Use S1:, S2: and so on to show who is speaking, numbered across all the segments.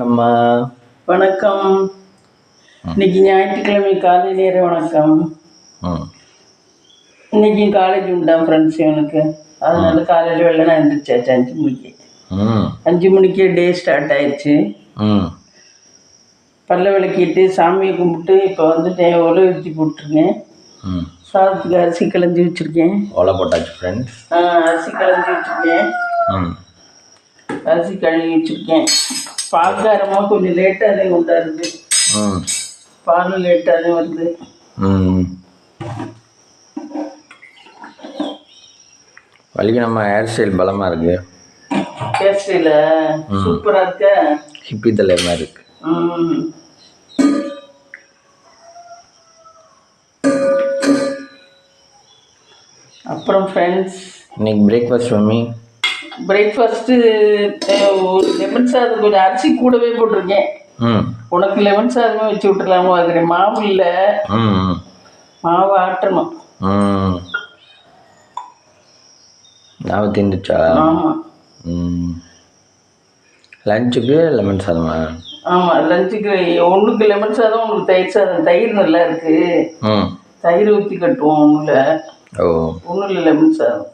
S1: நம்ம
S2: வணக்கம். இன்னைக்கு ஞாயிற்றுக்கிழமை காலை நேர வணக்கம். இன்னைக்கு காலேஜ் உண்டா ஃப்ரெண்ட்ஸ் எனக்கு, அதனால காலையில் வெள்ளனா எழுந்திரிச்சாச்சு 5 மணிக்கு. 5 மணிக்கே டே ஸ்டார்ட் ஆயிடுச்சு. பல்ல விளக்கிட்டு சாமியை கும்பிட்டு இப்போ வந்துட்டேன். ஒலை ஊற்றி போட்டுருக்கேன். சாதத்துக்கு அரிசி களைஞ்சி வச்சுருக்கேன்.
S1: ஒலை போட்டாச்சு ஃப்ரெண்ட்ஸ்.
S2: அரிசி களைஞ்சி வச்சுருக்கேன். அரிசி கழுவி வச்சுருக்கேன். பால்காரமாக கொஞ்சம் லேட்டாக தான் கொண்டாடுது. பால் லேட்டாக தான் வருது.
S1: வலிக்கு நம்ம ஹேர் ஸ்டைல் பலமாக இருக்கு.
S2: ஹேர் ஸ்டைலா சூப்பராக இருக்க.
S1: ஹிப்பி தலையமாக இருக்கு.
S2: அப்புறம் ஃப்ரெண்ட்ஸ்,
S1: இன்னைக்கு பிரேக்ஃபாஸ்ட் மம்மி.
S2: பிரேக்ஃபாஸ்ட்டு ஒரு லெமன் சாதம், கொஞ்சம் அரிசி கூடவே போட்டிருக்கேன். உனக்கு லெமன் சாதமே வச்சு விட்டுலாமா பார்க்குறேன். மாவு இல்லை, மாவு ஆட்டணும்.
S1: மாவு தின்னுச்சா?
S2: ஆமாம்.
S1: லஞ்சுக்கு லெமன் சாதமா?
S2: ஆமாம், லஞ்சுக்கு ஒன்றுக்கு லெமன் சாதம், ஒன்றுக்கு தயிர் சாதம். தயிர் நல்லா இருக்குது, தயிர் ஊற்றி கட்டுவோம். ஒன்றும் இல்லை லெமன் சாதம்.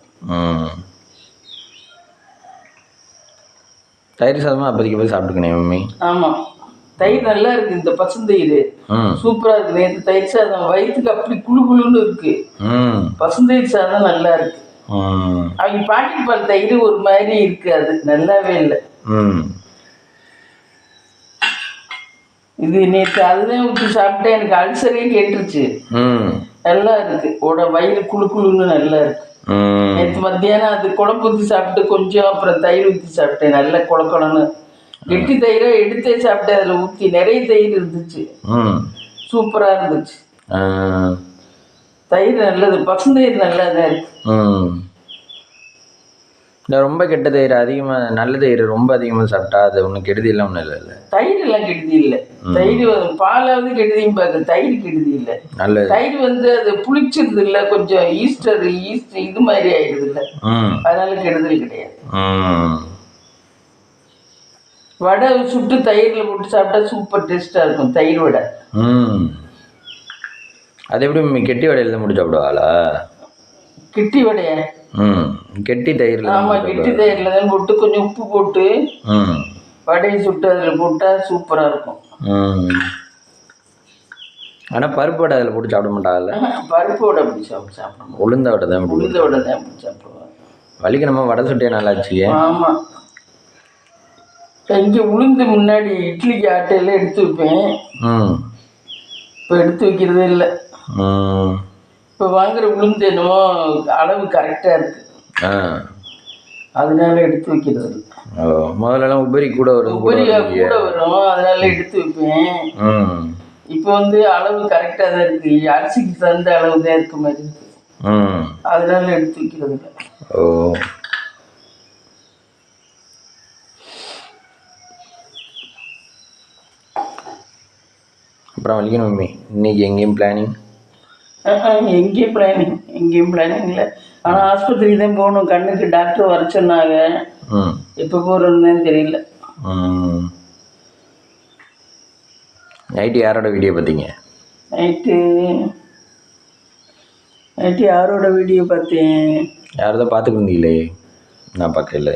S1: தயிர் சாதமாக அப்போதைக்கு போய் சாப்பிட்டுக்கணே மம்மி.
S2: ஆமாம், தயிர் நல்லா இருக்குது. இந்த பசுந்தயிர் சூப்பராக இருக்குது. நேற்று தயிர் சாதம் வயிற்றுக்கு அப்படி குழு குழுன்னு இருக்குது. பசுந்தயிர் சாதம் நல்லா இருக்குது. அவங்க பாக்கெட் பால் தயிர் ஒரு மாதிரி இருக்குது, அது நல்லாவே இல்லை. இது நேற்று அதுதான் ஊற்றி சாப்பிட்டேன். எனக்கு அல்சரே கேட்டுருச்சு. நல்லா இருக்கு, வயிறு குழு குழுன்னு நல்லா இருக்கு. நேற்று மத்தியானம் அது குழம்பு ஊற்றி சாப்பிட்டு கொஞ்சம், அப்புறம் தயிர் ஊற்றி சாப்பிட்டேன். நல்லா குழக்கணும்னு கெட்டி தயிரை எடுத்தே சாப்பிட்டேன். அதில் ஊற்றி நிறைய தயிர் இருந்துச்சு, சூப்பராக இருந்துச்சு. தயிர் நல்லது, பசுந்தயிர் நல்லா தான் இருக்கு.
S1: ரொம்ப கெட்ட தயிர் அதிகமாக, நல்ல தயிர் ரொம்ப அதிகமாக சாப்பிட்டா அது ஒன்றும் கெடுதி இல்லை. ஒன்றும் இல்லை.
S2: தயிர் எல்லாம் கெடுதி இல்லை. தயிர் பாலாவது கெடுதியும் பார்க்க, தயிர் கெடுதி இல்லை. நல்ல தயிர் அது புளிச்சிருது இல்லை, கொஞ்சம் ஈஸ்ட் இது மாதிரி ஆயிடுது இல்லை, அதனால கெடுதல் கிடையாது. வடை சுட்டு தயிரில் போட்டு சாப்பிட்டா சூப்பர் டேஸ்டாக இருக்கும் தயிர் வடை.
S1: அது எப்படி கெட்டி வடையில் தான் முடிச்சு சாப்பிடுவாளா?
S2: கிட்டி வடைய
S1: கெட்டி தயிரில்?
S2: ஆமாம், கெட்டி தயிரில் தான் போட்டு கொஞ்சம் உப்பு போட்டு வடையை சுட்டு அதில் போட்டால் சூப்பராக இருக்கும்.
S1: ஆனால் பருப்பு வடை அதில் போட்டு சாப்பிட மாட்டாங்கல்ல?
S2: பருப்பு வடை அப்படி சாப்பிடணும்.
S1: உளுந்த வடை தான்,
S2: உளுந்த வடை தான் அப்படி சாப்பிடுவாங்க.
S1: வலிக்கு நம்ம வடை சுட்டே நல்லாச்சு.
S2: ஆமாம், இங்கே உளுந்து முன்னாடி இட்லிக்கு ஆட்டையெல்லாம் எடுத்து வைப்பேன். இப்போ எடுத்து வைக்கிறதே இல்லை. இப்போ வாங்குற உளுந்து என்னமோ அளவு கரெக்டாக இருக்கு, அதனால எடுத்து வைக்கிறது இல்லை.
S1: முதல்லலாம் உபரி கூட வரும்,
S2: உபரி கூட வரும், அதனால எடுத்து வைப்பேன். இப்போ அளவு கரெக்டாக தான் இருக்கு, அரிசிக்கு தகுந்த அளவு தான் இருக்க மாதிரி இருக்கு, அதனால எடுத்து வைக்கிறது இல்லை.
S1: அப்புறம் வலிக்கணும் மம்மி, இன்னைக்கு எங்கேயும் பிளானிங்?
S2: எங்கேயும் பிளானிங் இல்லை. ஆனால் ஆஸ்பத்திரிக்கு தான் போகணும். கண்ணுக்கு டாக்டர் வர சொன்னாங்க. எப்போ போகிறோன்னு தெரியல.
S1: நைட்டு யாரோட வீடியோ பார்த்தீங்க?
S2: நைட்டு யாரோட வீடியோ பார்த்தேன்?
S1: யாரதான் பார்த்துட்டு இருந்தீங்களே, நான் பார்க்கல.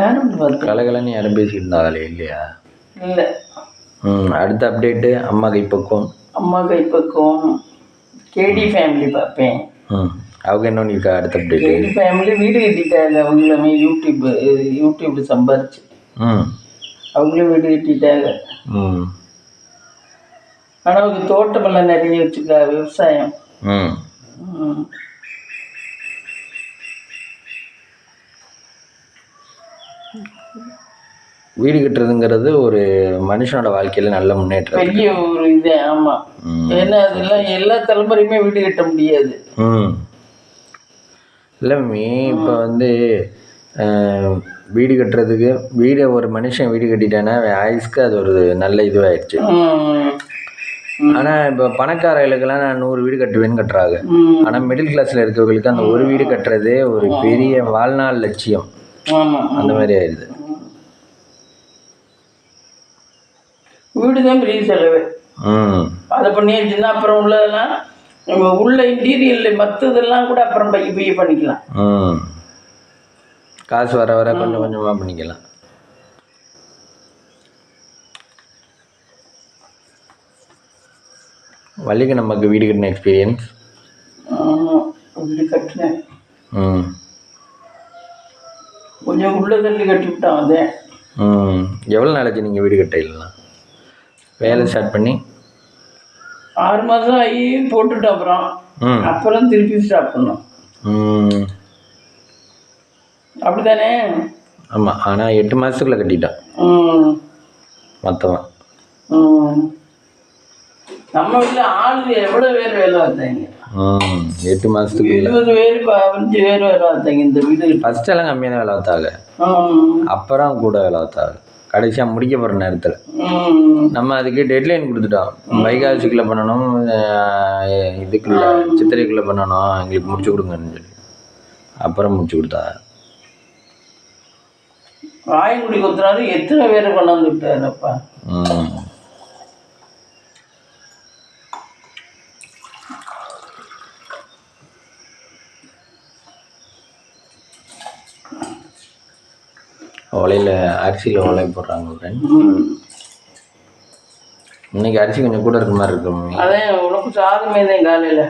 S2: யாரும் பார்த்து
S1: கலகலன்னு யாரும் பேசிக்கிட்டு இருந்தாங்களே, இல்லையா?
S2: இல்லை.
S1: அடுத்த அப்டேட்டு அம்மா கைப்பக்கம்.
S2: அம்மா கைப்பக்கம் கேடி ஃபேமிலி பார்ப்பேன்.
S1: அவங்க என்ன பண்ணியிருக்கா அடுத்த அப்டேட்?
S2: கேடி ஃபேமிலி வீடு கட்டிட்டாங்க. அவங்களுமே யூடியூப் சம்பாரிச்சு அவங்களும் வீடு கட்டிட்டாங்க. ஆனால் அவங்க தோட்டமெல்லாம் நிறைய வச்சுருக்கா, விவசாயம்.
S1: வீடு கட்டுறதுங்கிறது ஒரு மனுஷனோட வாழ்க்கையில் நல்ல முன்னேற்றம்,
S2: பெரிய ஒரு இது. ஆமாம், ஏன்னா அதெல்லாம் எல்லா தலைமுறையுமே வீடு கட்ட முடியாது.
S1: இல்லை மம்மி, இப்போ வீடு கட்டுறதுக்கு ஒரு மனுஷன் வீடு கட்டிட்டானா ஆயுஸ்க்கு அது ஒரு நல்ல இதுவாகிடுச்சு. ஆனால் இப்போ பணக்காரர்களுக்கெல்லாம் நான் 100 வீடு கட்டுவேன்னு கட்டுறாங்க. ஆனால் மிடில் கிளாஸில் இருக்கிறவங்களுக்கு அந்த ஒரு வீடு கட்டுறதே ஒரு பெரிய வாழ்நாள் லட்சியம், அந்த மாதிரி ஆயிடுது.
S2: வீடு தான் பெரிய செலவு. அதை பண்ணியாச்சுன்னா அப்புறம் உள்ளதெல்லாம் நம்ம உள்ள இன்டீரியரில் மற்றதெல்லாம் கூட அப்புறம் பைய பண்ணிக்கலாம்.
S1: காசு வர வர கொஞ்சம் கொஞ்சமாக பண்ணிக்கலாம். வள்ளிக்கு நமக்கு வீடு கட்டின எக்ஸ்பீரியன்ஸ்.
S2: வீடு கட்டினேன், கொஞ்சம் உள்ள தள்ளி கட்டி விட்டான். அதே
S1: எவ்வளோ நாளைக்கு நீங்கள் வீடு கட்டலாம்? வேலை ஸ்டார்ட் பண்ணி
S2: 6 மாதம் ஆகி போட்டுட்டு அப்புறம் திருப்பி ஸ்டார்ட் பண்ணோம். அப்படித்தானே?
S1: ஆமாம், ஆனால் 8 மாதத்துக்குள்ளே கட்டிட்டான் மொத்தமாக.
S2: நம்ம வீட்டில் ஆள் எவ்வளோ பேர் வேலை பார்த்தாங்க?
S1: 8 மாதத்துக்கு
S2: 20 பேர் 15 பேர் வேலை பார்த்தாங்க இந்த வீடு.
S1: ஃபர்ஸ்ட் எல்லாம் கம்மியான வேலை பார்த்தாங்க, அப்புறம் கூட வேலை பார்த்தாங்க. கடைசியாக முடிக்க போகிற நேரத்தில் நம்ம அதுக்கு டெட்லைன் கொடுத்துட்டோம். வைகாசிக்குள்ளே பண்ணணும், இதுக்குள்ளே சித்திரைக்குள்ளே பண்ணணும், எங்களுக்கு முடிச்சு கொடுங்கன்னு சொல்லி அப்புறம் முடிச்சு கொடுத்தா.
S2: வாய்க்குடி கொடுத்துறாரு, எத்தனை பேரை கொண்டாந்து விட்டாருப்பா.
S1: ஓலையில் அரிசியில் ஓலை போடுறாங்க. இன்னைக்கு அரிசி கொஞ்சம் கூட இருக்க மாதிரி இருக்கும்.
S2: அதான் உனக்கு சாதமே தான் காலையில்.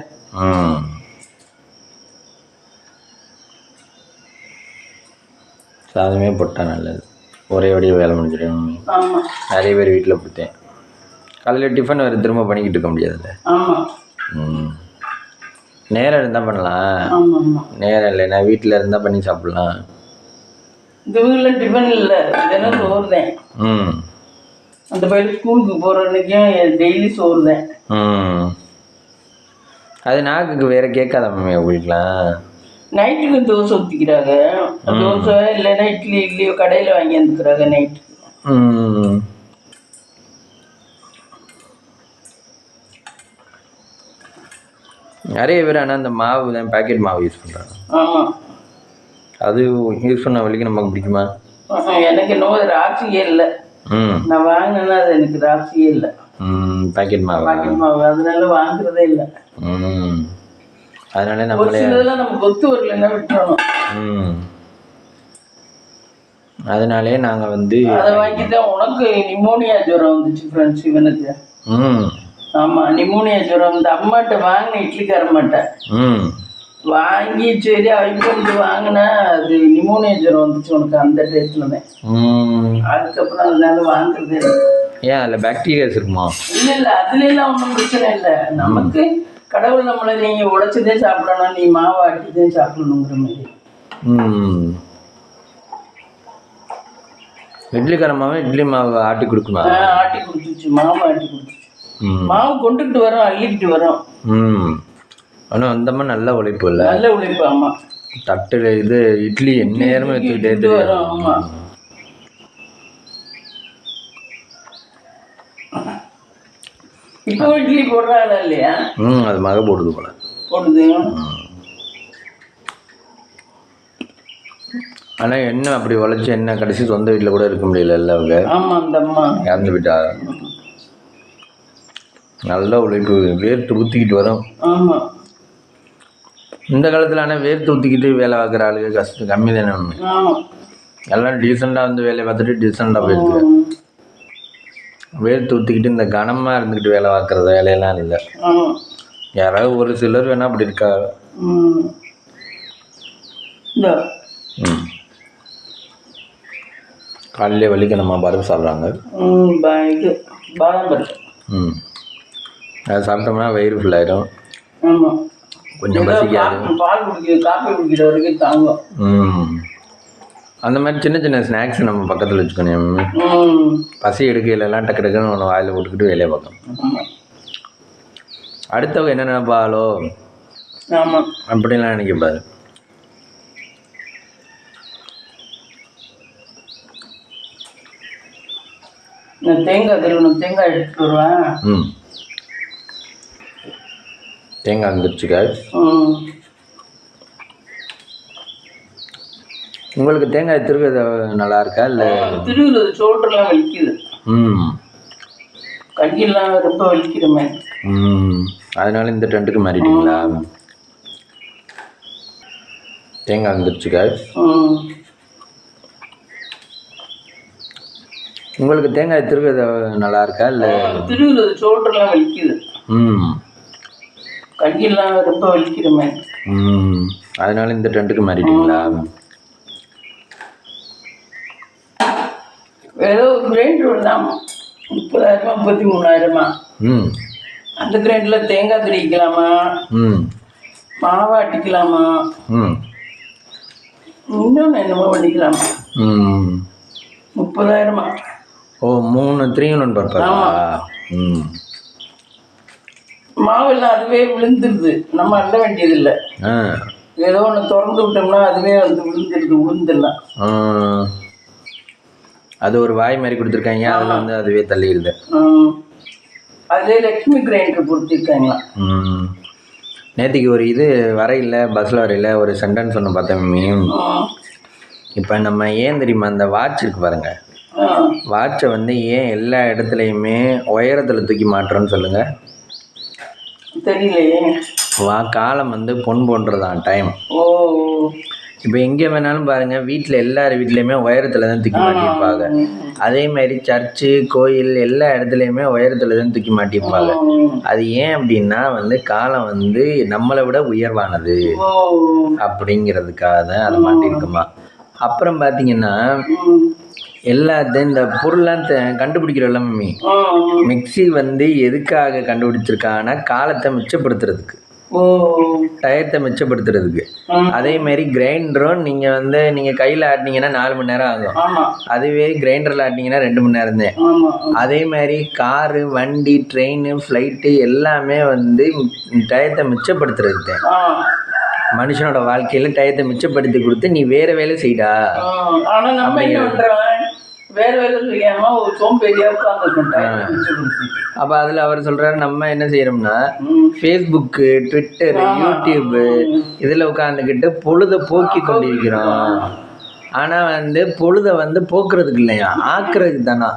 S1: சாதமே போட்டால் நல்லது, ஒரே வழியாக வேலை முடிஞ்சிடும். நிறைய பேர் வீட்டில் கொடுத்தேன். காலையில் டிஃபன் வேறு திரும்ப பண்ணிக்கிட்டு இருக்க முடியாதுல்ல. நேரம் இருந்தால் பண்ணலாம், நேரம் இல்லைன்னா வீட்டில் இருந்தால் பண்ணி சாப்பிட்லாம்.
S2: இந்த வீட்டில் டிஃபன் இல்லை, தினம் சோறு தான். அந்த பையன் ஸ்கூலுக்கு போகிற அன்றைக்கும் டெய்லி சோறு தான்.
S1: அது நாக்குக்கு வேறு கேட்காத மேம் உங்களுக்குலாம்.
S2: நைட்டுக்கு தோசை ஊற்றிக்கிறாங்க, தோசை இல்லைன்னா இட்லியோ கடையில் வாங்கி வந்துக்கிறாங்க நைட்டு.
S1: நிறைய பேர் ஆனால் அந்த மாவு தான் பேக்கெட் மாவு யூஸ் பண்ணுறாங்க.
S2: ஆமாம்,
S1: அது யூஸ் பண்ண வரைக்கும் நமக்கு பிடிக்குமா?
S2: எனக்கு என்னவோ அது ராசியே இல்லை. நான் வாங்கினேன்னா அது எனக்கு ராசியே இல்லை.
S1: பேக்கெட் மாவு
S2: அதனால வாங்குறதே இல்லை.
S1: அதனால நம்ம
S2: இதெல்லாம் நமக்கு ஒத்து வரலன்னா விட்டுறணும்.
S1: அதனாலே நாங்கள் வந்து
S2: அதை வாங்கிதான். உனக்கு நிமோனியா ஜுரம் வந்துச்சு ஃப்ரெண்ட்ஸ் இவனுக்கு. ஆமாம், நிமோனியா ஜுரம் வந்து அம்மாட்ட வாங்கின இட்லிக்காரம்மாட்ட வாங்கி சரி ஐபோன் வாங்கினா அது நிமோனியா ஜுரம் வந்துச்சு உனக்கு அந்த டேஸ்ட்ல தான். அதுக்கப்புறம் அதனால வாங்குறதே இல்லை.
S1: ஏன் அதில் பாக்டீரியாஸ் இருக்குமா?
S2: இல்லை அதுல எல்லாம் ஒன்றும் பிரச்சனை இல்லை. நமக்கு கடவுள் நம்மளை நீ உடைச்சதே சாப்பிடணும், நீ மாவு ஆட்டிதே சாப்பிடணுங்கிற மாதிரி.
S1: இட்லிக்காரமாவே இட்லி மாவு ஆட்டி கொடுக்குமா?
S2: ஆட்டி கொடுத்துச்சு, மாவு ஆட்டி கொடுத்துச்சு. மாவு கொண்டுகிட்டு வரோம், அள்ளிக்கிட்டு வரோம்.
S1: ஆனால் அந்த மாதிரி நல்ல உழைப்பு இல்லை,
S2: நல்ல உழைப்பு. ஆமாம்,
S1: தட்டில் இது இட்லி என்ன நேரமும் எடுத்துக்கிட்டே
S2: வரும். ஆமாம், இப்போ இட்லி போடுறாங்களா இல்லையா?
S1: அது மக போடுது போல
S2: போடுது.
S1: ஆனால் என்ன அப்படி உழைச்சி என்ன கடைசி சொந்த வீட்டில் கூட இருக்க முடியல அவங்க.
S2: ஆமாம், அந்த அம்மா
S1: இறந்து விட்டா. நல்ல உழைப்பு, வேர்த்து ஊற்றிக்கிட்டு வரும்.
S2: ஆமாம்,
S1: இந்த காலத்தில் ஆனால் வேர்த்து ஊற்றிக்கிட்டு வேலை பார்க்குற ஆளுங்க கஷ்டம் கம்மி தானே. ஒன்று எல்லாம் டீசெண்டாக வந்து வேலையை பார்த்துட்டு டீசெண்டாக போயிருக்கு. வேர்த்து ஊற்றிக்கிட்டு இந்த கனமாக இருந்துக்கிட்டு வேலை பார்க்குற வேலையெல்லாம் இல்லை. யாராவது ஒரு சிலர் வேணால் அப்படி இருக்கா. காலையிலே வலிக்கணுமா பருப்பு சாப்பிட்றாங்க.
S2: பாதாம் பருப்பு.
S1: அது சாப்பிட்டோம்னா வயிறு ஃபுல்லாயிடும்.
S2: ஆமாம்,
S1: கொஞ்சம் பசிக்காது.
S2: பால் குடிக்கிற காப்பி குடிக்கிற வரைக்கும் தாங்கும்.
S1: அந்த மாதிரி சின்ன சின்ன ஸ்நாக்ஸ் நம்ம பக்கத்தில் வச்சுக்கணும். பசி எடுக்கையிலலாம் டக்கு டக்குன்னு ஒன்று வாயில் போட்டுக்கிட்டு வேலையை பார்க்கணும். அடுத்தவங்க என்ன நினைப்பாலோ அப்படின்லாம் நினைக்கக்கூடாது.
S2: தேங்காய் திருவணும், தேங்காய் எடுத்துட்டு வருவேன்.
S1: தேங்காய் வந்துருச்சுக்கா. உங்களுக்கு தேங்காய் திருவுறது நல்லா இருக்கா? இல்லை
S2: திருவுறது ஷோல்டர்லாம் வலிக்குது. கையெல்லாம் ரொம்ப வலிக்கிற மாதிரி.
S1: அதனால இந்த டென்ட்டுக்கு மாறிட்டீங்களா? தேங்காய் வந்துருச்சுக்கா. உங்களுக்கு தேங்காய் திருவுறது நல்லா இருக்கா? இல்லை
S2: திருவுறது ஷோல்டர்லாம் வலிக்குது. கையெல்லாம் ரொம்ப வலிக்கிற மாதிரி.
S1: அதனால இந்த டென்ட்டுக்கு மாறிட்டீங்களா?
S2: ஏதோ ஒரு கிரைண்டர் தான் 30,000 33,000. அந்த கிரைண்டரில் தேங்காய் திரிக்கலாமா, மாவாட்டிக்கலாமா, இன்னொன்று என்னமோ பண்ணிக்கலாமா. 30,000.
S1: ஓ 3 3 பார்ப்பா.
S2: மாவெல்லாம் அதுவே விழுந்துருது, நம்ம அள்ள வேண்டியதில்லை. ஏதோ ஒன்று திறந்து விட்டோம்னா அதுவே வந்து விழுந்துருது உளுந்தெல்லாம்.
S1: அது ஒரு வாய் மாதிரி கொடுத்துருக்காங்க, அதில் வந்து அதுவே தள்ளிடுது.
S2: அதே லக்ஷ்மி கிரைண்டர் கொடுத்துருக்காங்களா.
S1: நேற்றுக்கு ஒரு இது வரையில் பஸ்ஸில் வரையில் ஒரு சென்டென்ஸ் ஒன்று பார்த்தேன். இப்போ நம்ம ஏன் தெரியுமா அந்த வாட்ச் இருக்கு பாருங்க, வாட்சை வந்து ஏன் எல்லா இடத்துலையுமே உயரத்தில் தூக்கி மாட்டுறோன்னு சொல்லுங்கள்.
S2: தெரியலையே.
S1: காலம் வந்து பொன் போன்றதான் டைம். இப்போ எங்கே வேணாலும் பாருங்கள், வீட்டில் எல்லார் வீட்லேயுமே உயரத்தில் தான் தூக்கி மாட்டியிருப்பாங்க. அதேமாதிரி சர்ச்சு கோயில் எல்லா இடத்துலையுமே உயரத்தில் தான் தூக்கி மாட்டியிருப்பாங்க. அது ஏன் அப்படின்னா வந்து காலம் வந்து நம்மளை விட உயர்வானது அப்படிங்கிறதுக்காக தான் அதை மாட்டியிருக்குமா. அப்புறம் பார்த்தீங்கன்னா எல்லாத்தையும் இந்த பொருள்லாம் கண்டுபிடிக்கிறோம்ல மம்மி, மிக்சி வந்து எதுக்காக கண்டுபிடிச்சிருக்காங்கன்னா காலத்தை மிச்சப்படுத்துறதுக்கு, டயத்தை மிச்சப்படுத்துறதுக்கு. அதேமாரி கிரைண்டரும் நீங்கள் கையில் ஆட்டினீங்கன்னா 4 மணி நேரம் ஆகும், அதுவே கிரைண்டரில் ஆட்டினீங்கன்னா 2 மணி நேரம் தான். அதே மாதிரி காரு, வண்டி, ட்ரெயின், ஃப்ளைட்டு எல்லாமே வந்து டயத்தை மிச்சப்படுத்துறதுக்கு தான். மனுஷனோட வாழ்க்கையில் டயத்தை மிச்சப்படுத்தி கொடுத்து நீ வேறு வேலை செய்டா.
S2: ஆனால் நம்ம என்ன பண்ணுறோம், வேறு வேலை செய்யாமல் ஒரு சோம்பேறியா உட்காந்துருக்கோம்.
S1: அப்போ அதில் அவர் சொல்கிறாரு, நம்ம என்ன செய்கிறோம்னா ஃபேஸ்புக்கு, ட்விட்டரு, யூடியூப்பு இதில் உட்காந்துக்கிட்டு பொழுதை போக்கி கொண்டிருக்கிறோம். ஆனால் வந்து பொழுதை வந்து போக்குறதுக்கு இல்லையா, ஆக்குறதுக்கு தானா.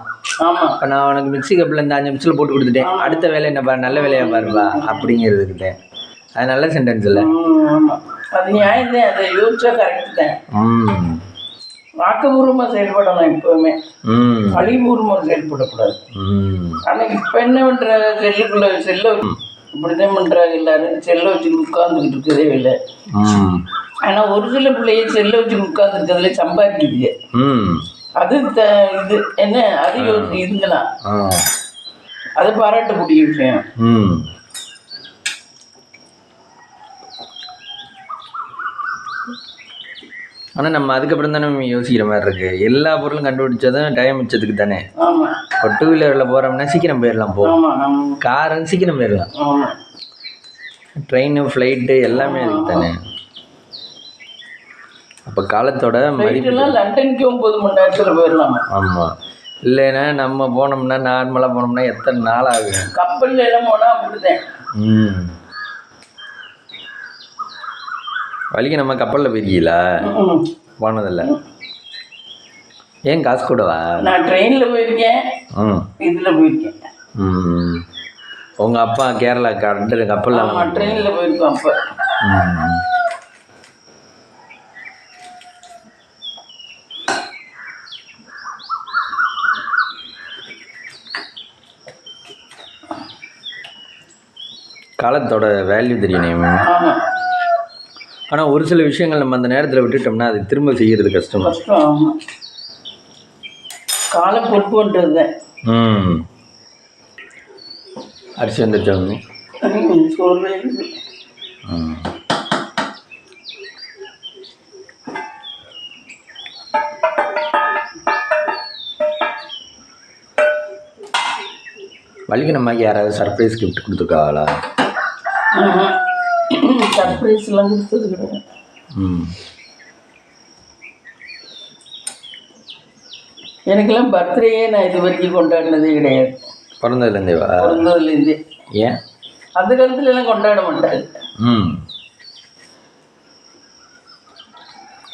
S1: இப்போ நான் உனக்கு மிக்சி கப்பில் இந்த 5 நிமிஷத்தில் போட்டு கொடுத்துட்டேன், அடுத்த வேலை என்ன பாரு, நல்ல வேலையாக பாருப்பா அப்படிங்கிறதுக்கு தான். அது நல்ல சென்டென்ஸ் இல்லை.
S2: அது நியாயம் தான், அதை யோசிச்சா கரெக்ட் தான். ஆக்கபூர்வமாக செயல்படலாம் எப்பவுமே, அழிபூர்வமாக செயல்படக்கூடாது. ஆனால் இப்போ என்ன பண்ணுற, செல்லுக்குள்ள இப்படிதான் பண்ணுறாங்க எல்லாரும், செல்லை வச்சு உட்காந்துக்கிட்டு இருக்கிறதே இல்லை. ஆனால் ஒரு சில பிள்ளைய செல்லை வச்சு உட்காந்துருக்கிறதுல சம்பாதிக்குது. அது இது என்ன, அது இதுங்களாம், அது பாராட்டக்கூடிய விஷயம்.
S1: ஆனால் நம்ம அதுக்கப்புறம் தானே யோசிக்கிற மாதிரி இருக்குது. எல்லா பொருளும் கண்டுபிடிச்சதும் டைம் மிச்சத்துக்கு தானே. இப்போ 2 வீலரில் போகிறோம்னா சீக்கிரம் போயிடலாம், காரு சீக்கிரம் போயிடலாம், ட்ரெயின், ஃப்ளைட்டு எல்லாமே அதுக்கு தானே. அப்போ காலத்தோட
S2: மதிப்பெல்லாம் லண்டனுக்கு 9 மணி நேரத்தில் போயிடலாம்.
S1: ஆமாம், இல்லைன்னா நம்ம போனோம்னா நார்மலாக போனோம்னா எத்தனை நாள் ஆகும்.
S2: கப்பலில் எல்லாம் போனால் அப்படிதான்.
S1: வழிக்கு நம்ம கப்பலில் போயிருக்கீங்களா? போனதில்லை. ஏன் காசு கூடவா?
S2: நான் ட்ரெயினில் போயிருக்கேன், இதில் போயிருக்கேன்.
S1: உங்கள் அப்பா கேரளா கப்பலில்
S2: ட்ரெயினில் போயிருக்கோம். அப்போ
S1: காலத்தோட வேல்யூ தெரியணும். ஆனால் ஒரு சில விஷயங்கள் நம்ம அந்த நேரத்தில் விட்டுட்டோம்னா அது திரும்ப செய்கிறது கஷ்டம்.
S2: காலம் பொறுப்புன்றது.
S1: அரிசி வந்துச்சோங்க. வள்ளிக்கு நம்மக்கு யாராவது சர்ப்ரைஸ் கிஃப்ட் கொடுத்துருக்காங்களா?
S2: சர்ப்ரைஸ்லாம் கொடுத்தது கிடையாது. எனக்கெல்லாம் பர்த்டேயே நான் இது வரைக்கும் கொண்டாடினதே கிடையாது.
S1: பிறந்ததுலேருந்தேவா?
S2: பிறந்ததுலேருந்தே.
S1: ஏன்
S2: அந்த காலத்துல எல்லாம் கொண்டாட மாட்டாங்க.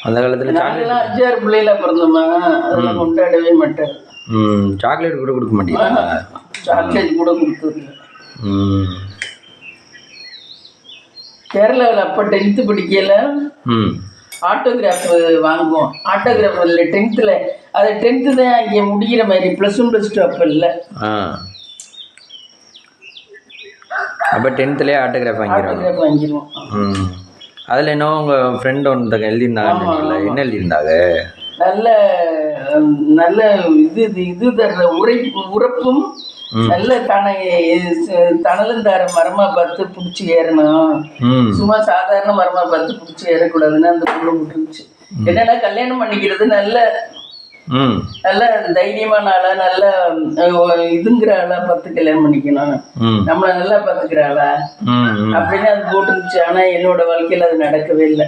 S1: அந்த காலத்தில்
S2: நாங்கெல்லாம் 5-6 பிள்ளைல பிறந்தோமா, அதெல்லாம் கொண்டாடவே மாட்டாங்க.
S1: சாக்லேட் கூட கொடுக்க மாட்டீங்களா?
S2: சாக்லேட் கூட கொடுத்தது. கேரளாவில் அப்போ 10th படிக்கல ஆட்டோகிராஃப் வாங்குவோம். ஆட்டோகிராஃப் இல்லை 10th அது 10th தான் இங்கே முடிகிற மாதிரி, +1 +2 அப்போ இல்லை.
S1: அப்போ 10thலேயே ஆட்டோகிராஃப்
S2: வாங்கிடுவோம்.
S1: அதில் என்ன உங்கள் ஃப்ரெண்ட் ஒன்று எழுதியிருந்தாங்க, என்ன எழுதியிருந்தாங்க?
S2: நல்ல நல்ல இது தர்ற உரப்பும் நல்ல தணலும் தர மரமா பார்த்து பிடிச்சி ஏறணும். சும்மா சாதாரண மரமா பார்த்து பிடிச்சி ஏறக்கூடாதுன்னு அந்த பொண்ணு விட்டுருந்துச்சு. என்னன்னா கல்யாணம் பண்ணிக்கிறது நல்ல நல்ல தைரியமான ஆளா, நல்ல இதுங்கிற ஆளா பார்த்து கல்யாணம் பண்ணிக்கணும், நம்மள நல்லா பார்த்துக்கிற ஆளா அப்படின்னு அது போட்டுருந்துச்சு. ஆனா என்னோட வாழ்க்கையில அது நடக்கவே இல்லை.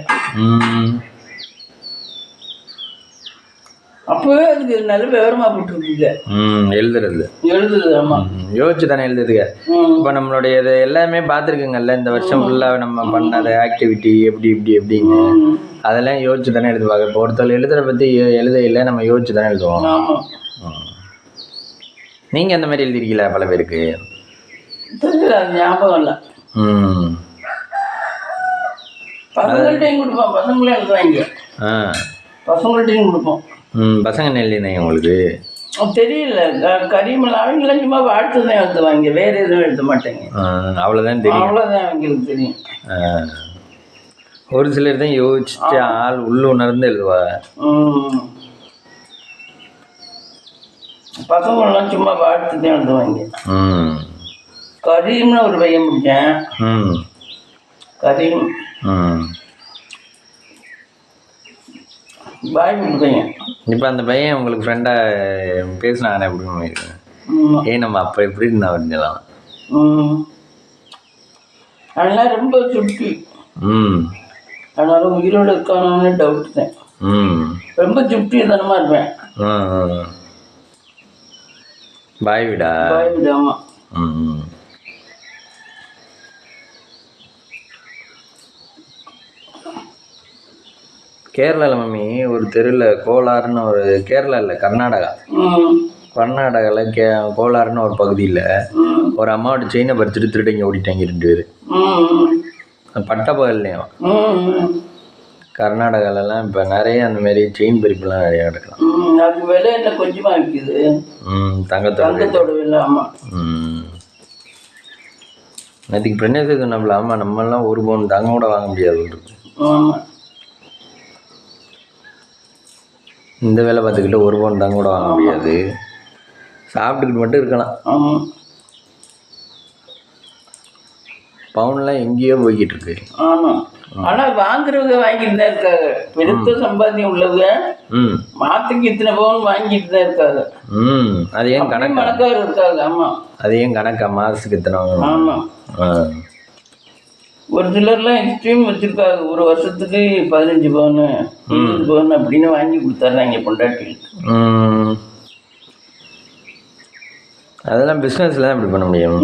S2: அப்பவே அதுக்கு நல்ல விவரமா போட்டுருக்குங்க எழுதுறது. ஆமா,
S1: யோசிச்சு தானே எழுதுதுங்க. இப்போ நம்மளுடைய இது எல்லாமே பார்த்துருக்குங்கல்ல, இந்த வருஷம் ஃபுல்லாக நம்ம பண்ணாத ஆக்டிவிட்டி எப்படி எப்படின்னு அதெல்லாம் யோசிச்சு தானே எழுதுவாங்க. இப்போ ஒருத்தர் எழுதுற பற்றி எழுத இல்லை, நம்ம யோசிச்சு தானே எழுதுவோம். நீங்கள் அந்த மாதிரி எழுதிருக்கீங்களா? பல பேருக்கு
S2: ஞாபகம் இல்லை. பசங்கள்ட்டையும் கொடுப்போம், பசங்களும் எழுதுவாங்க. பசங்கள்ட்டையும் கொடுப்போம்.
S1: பசங்க என்ன எழுதினாங்க உங்களுக்கு?
S2: தெரியல. கரிமல் அவங்களாம் சும்மா வாழ்த்து தான் எழுதுவாங்க, வேற எதுவும் எழுத மாட்டாங்க.
S1: அவ்வளோதான் தெரியும்.
S2: அவ்வளோதான் அவங்களுக்கு தெரியும்.
S1: ஒரு சிலர் தான் யோசிச்சு ஆள் உள்ளுணர்ந்து எழுதுவா.
S2: பசங்களாம் சும்மா வாழ்த்து தான் எழுதுவாங்க. கரீம்னு ஒரு பையன் முடிச்சேன். கரீம் பாய் பையன்.
S1: இப்போ அந்த பையன் உங்களுக்கு ஃப்ரெண்டாக பேசினாங்கண்ணே அப்படின்னு இருக்கேன். ஏன் நம்ம அப்போ எப்படி இருந்தா வரைஞ்சலாம்?
S2: அதெல்லாம் ரொம்ப சுட்டி. அதனால உயிரோடு இருக்கானு டவுட் தான். ரொம்ப சுட்டி தனமாக இருப்பேன்.
S1: பாய் விடா?
S2: பாய் விடா. ஆமாம்.
S1: கேரளாவில் மம்மி ஒரு தெருவில் கோலாறுன்னு ஒரு, கேரளா இல்லை கர்நாடகாவில் கோலாறுன்னு ஒரு பகுதியில் ஒரு அம்மாவோட செயினை பறிச்சுட்டு திருடங்க ஓடிட்டாங்க 2 பேர். பட்ட பகல்லையும் கர்நாடகாலெல்லாம் இப்போ நிறைய அந்த மாதிரி செயின் பறிப்புலாம் நிறைய நடக்கலாம்.
S2: அது விலை என்ன கொஞ்சமாக இருக்குது. தங்கத்தோட விலை. ஆமாம்.
S1: நேற்றுக்கு பிரச்சனை சொன்னாப்புல. ஆமாம், நம்மளாம் 1 பவுன் தங்கம் கூட வாங்க முடியாது.
S2: ஆமாம்.
S1: இந்த வேலை பார்த்துக்கிட்டு 1 பவுன் தங்கம் கூட வாங்க முடியாது. சாப்பிட்டுக்கிட்டு மட்டும் இருக்கலாம். பவுன்லாம் எங்கேயோ போய்கிட்டு இருக்கு.
S2: ஆமாம். ஆனால் வாங்குறவங்க வாங்கிட்டு தான் இருக்காங்க. பெருத்த சம்பாத்தியம் உள்ளவங்க மாதத்துக்கு இத்தனை பவுன் வாங்கிட்டு தான் இருக்காங்க.
S1: அது ஏன் கணக்கு?
S2: கணக்காக இருக்காங்க. ஆமாம்.
S1: அது ஏன் கணக்கா? மாதத்துக்கு இத்தனை?
S2: ஆமாம். ஒரு சிலர்லாம் எக்ஸ்ட்ரீம் வச்சுருக்காங்க. ஒரு வருஷத்துக்கு 15 பவுன் 20 பவுன் அப்படின்னு வாங்கி கொடுத்துட்றாங்க பொண்டாட்டிகளுக்கு.
S1: அதெல்லாம் பிஸ்னஸில் தான் இப்படி பண்ண முடியும்.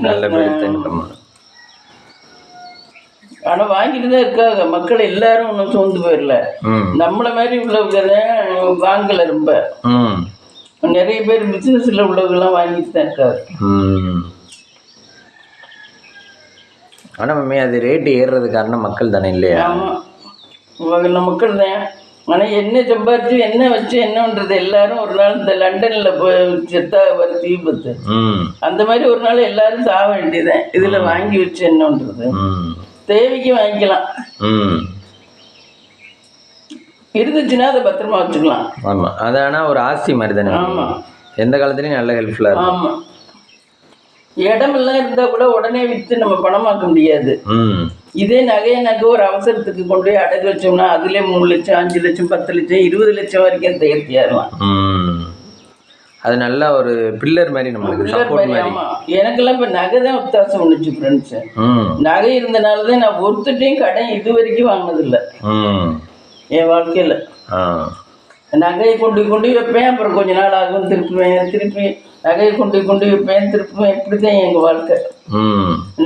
S1: நல்ல
S2: ஆனால் வாங்கிட்டு தான் இருக்காங்க. மக்கள் எல்லாரும் ஒன்றும் சோர்ந்து போயிடல. நம்மளை மாதிரி உள்ளவங்க தான் வாங்கலை. ரொம்ப நிறைய பேர் பிஸ்னஸில் உள்ளவங்கெல்லாம் வாங்கிட்டு தான் இருக்காங்க.
S1: ஆனால் மம்மி அது ரேட்டு ஏறுறது காரணம் மக்கள் தானே இல்லையா?
S2: ஆமாம், மக்கள் தான். ஆனால் என்ன சம்பாரிச்சு என்ன வச்சு என்னன்றது எல்லாரும் ஒரு நாள் இந்த லண்டனில் போய் செத்தா வர தீபத்து அந்த மாதிரி ஒரு நாள் எல்லாரும் சாக வேண்டியதான். இதில் வாங்கி வச்சு என்னன்றது தேவைக்கு வாங்கிக்கலாம். இருந்துச்சுன்னா அதை பத்திரமா வச்சுக்கலாம்.
S1: ஆமாம், அது ஆனால் ஒரு ஆஸ்தி மாதிரி தானே.
S2: ஆமாம்,
S1: எந்த காலத்துலையும் நல்ல ஹெல்ப்ஃபுல்லாக இருக்கும்.
S2: ஆமாம். இடமெல்லாம் இருந்தால் கூட உடனே விற்று நம்ம பணமாக்க முடியாது. இதே நகை ஒரு அவசரத்துக்கு கொண்டு போய் அடகு வச்சோம்னா அதுலேயே 3 லட்சம் 5 லட்சம் 10 லட்சம் 20 லட்சம் வரைக்கும் தயாரிக்கலாம்.
S1: அது நல்ல ஒரு பில்லர் மாதிரி நம்மளுக்கு சப்போர்ட் மாதிரி.
S2: ஆமாம், எனக்கெல்லாம் இப்போ நகை தான் வித்தியாசம் பண்ணுச்சு ஃப்ரெண்ட்ஸு. நகை இருந்தனால தான் நான் ஒருத்தட்டையும் கடன் இது வரைக்கும் வாங்கினதில்லை என் வாழ்க்கையில். நகையை கொண்டு வைப்பேன், அப்புறம் கொஞ்ச நாள் ஆகும் திருப்பி நகையை கொண்டு வைப்பேன், திருப்புவேன். இப்படி தான் எங்கள் வாழ்க்கை.